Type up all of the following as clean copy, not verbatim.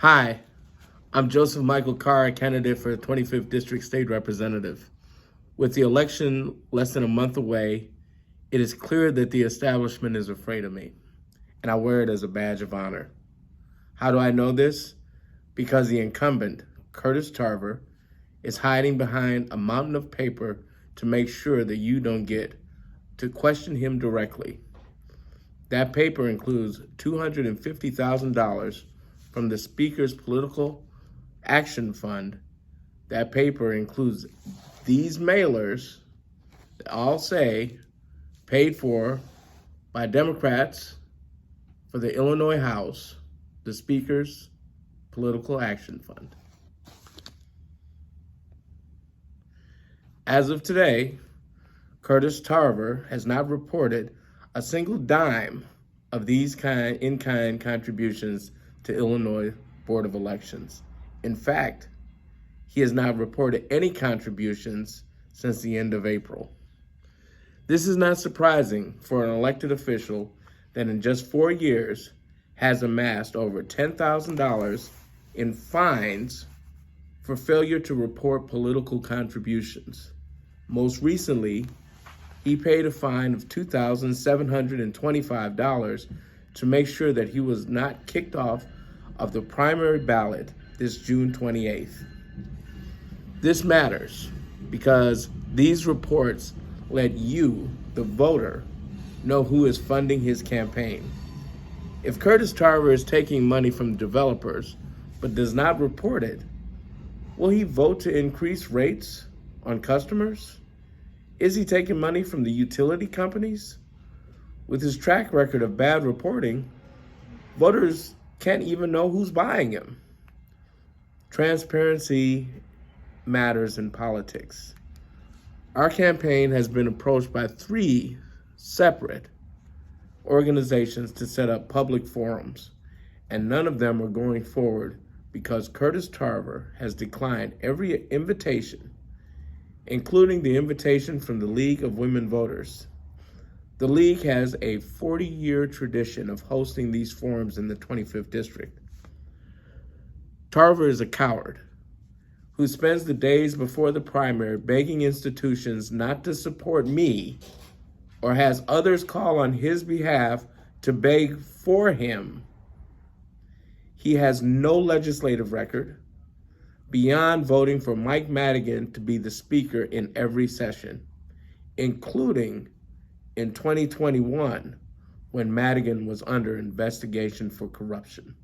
Hi, I'm Joseph Michael Carr, candidate for the 25th District State Representative. With the election less than a month away, it is clear that the establishment is afraid of me, and I wear it as a badge of honor. How do I know this? Because the incumbent, Curtis Tarver, is hiding behind a mountain of paper to make sure that you don't get to question him directly. That paper includes $250,000 from the Speaker's Political Action Fund. That paper includes these mailers that all say paid for by Democrats for the Illinois House, the Speaker's Political Action Fund. As of today, Curtis Tarver has not reported a single dime of these in-kind contributions to Illinois Board of Elections. In fact, he has not reported any contributions since the end of April. This is not surprising for an elected official that in just 4 years has amassed over $10,000 in fines for failure to report political contributions. Most recently, he paid a fine of $2,725 to make sure that he was not kicked off of the primary ballot this June 28th. This matters because these reports let you, the voter, know who is funding his campaign. If Curtis Tarver is taking money from developers but does not report it, will he vote to increase rates on customers? Is he taking money from the utility companies? With his track record of bad reporting, voters can't even know who's buying him. Transparency matters in politics. Our campaign has been approached by 3 separate organizations to set up public forums, and none of them are going forward because Curtis Tarver has declined every invitation, including the invitation from the League of Women Voters. The League has a 40-year tradition of hosting these forums in the 25th District. Tarver is a coward who spends the days before the primary begging institutions not to support me or has others call on his behalf to beg for him. He has no legislative record beyond voting for Mike Madigan to be the speaker in every session, including in 2021 when Madigan was under investigation for corruption.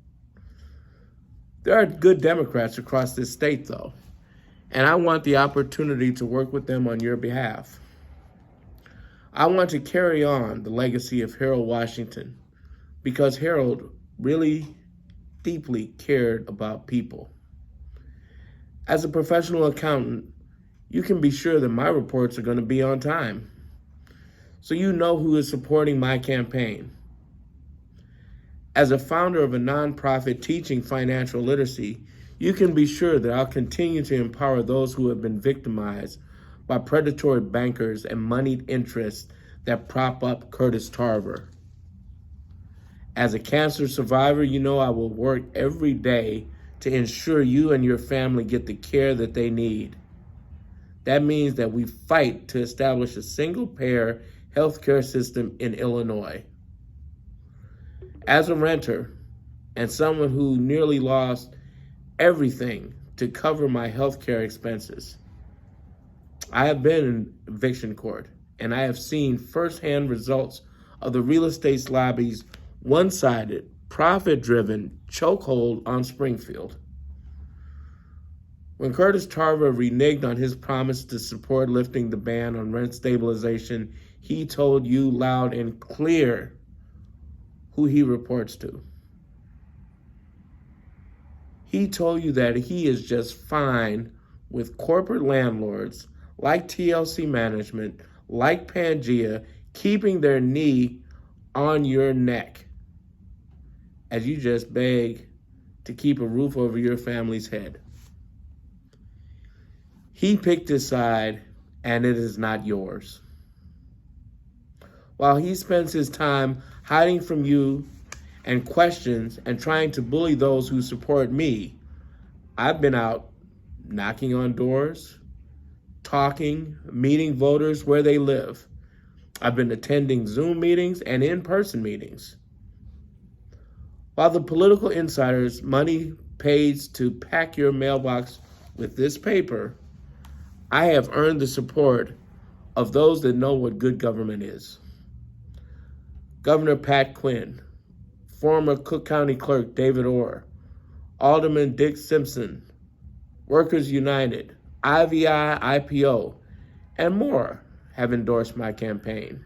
There are good Democrats across this state, though, and I want the opportunity to work with them on your behalf. I want to carry on the legacy of Harold Washington because Harold really deeply cared about people. As a professional accountant, you can be sure that my reports are going to be on time, so you know who is supporting my campaign. As a founder of a nonprofit teaching financial literacy, you can be sure that I'll continue to empower those who have been victimized by predatory bankers and moneyed interests that prop up Curtis Tarver. As a cancer survivor, you know I will work every day to ensure you and your family get the care that they need. That means that we fight to establish a single-payer healthcare system in Illinois. As a renter and someone who nearly lost everything to cover my healthcare expenses, I have been in eviction court and I have seen firsthand results of the real estate lobby's one-sided, profit-driven chokehold on Springfield. When Curtis Tarver reneged on his promise to support lifting the ban on rent stabilization, he told you loud and clear who he reports to. He told you that he is just fine with corporate landlords like TLC Management, like Pangea, keeping their knee on your neck as you just beg to keep a roof over your family's head. He picked his side, and it is not yours. While he spends his time hiding from you and questions and trying to bully those who support me. I've been out knocking on doors, talking, meeting voters where they live. I've been attending Zoom meetings and in-person meetings. While the political insiders' money pays to pack your mailbox with this paper, I have earned the support of those that know what good government is. Governor Pat Quinn, former Cook County Clerk David Orr, Alderman Dick Simpson, Workers United, IVI, IPO, and more have endorsed my campaign.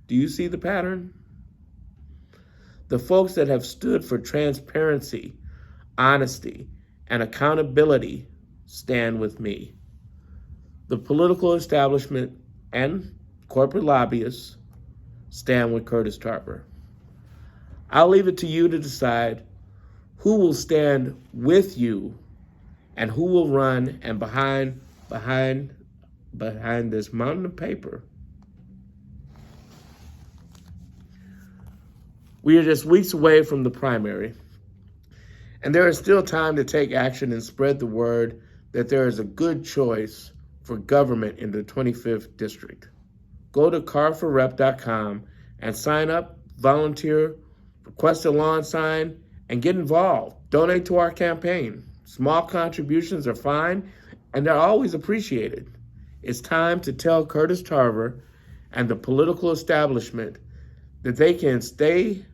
Do you see the pattern? The folks that have stood for transparency, honesty, and accountability stand with me. The political establishment and corporate lobbyists stand with Curtis Tarver. I'll leave it to you to decide who will stand with you and who will run and behind this mountain of paper. We are just weeks away from the primary, and there is still time to take action and spread the word that there is a good choice for government in the 25th District. Go to carforrep.com and sign up, volunteer, request a lawn sign, and get involved. Donate to our campaign. Small contributions are fine, and they're always appreciated. It's time to tell Curtis Tarver and the political establishment that they can stay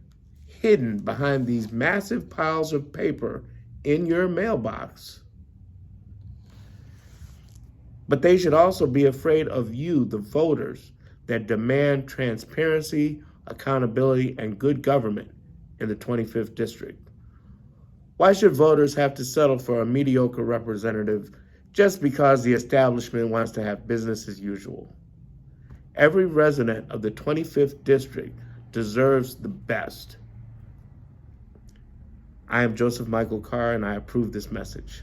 hidden behind these massive piles of paper in your mailbox. But they should also be afraid of you, the voters, that demand transparency, accountability, and good government in the 25th District. Why should voters have to settle for a mediocre representative just because the establishment wants to have business as usual? Every resident of the 25th District deserves the best. I am Joseph Michael Carr, and I approve this message.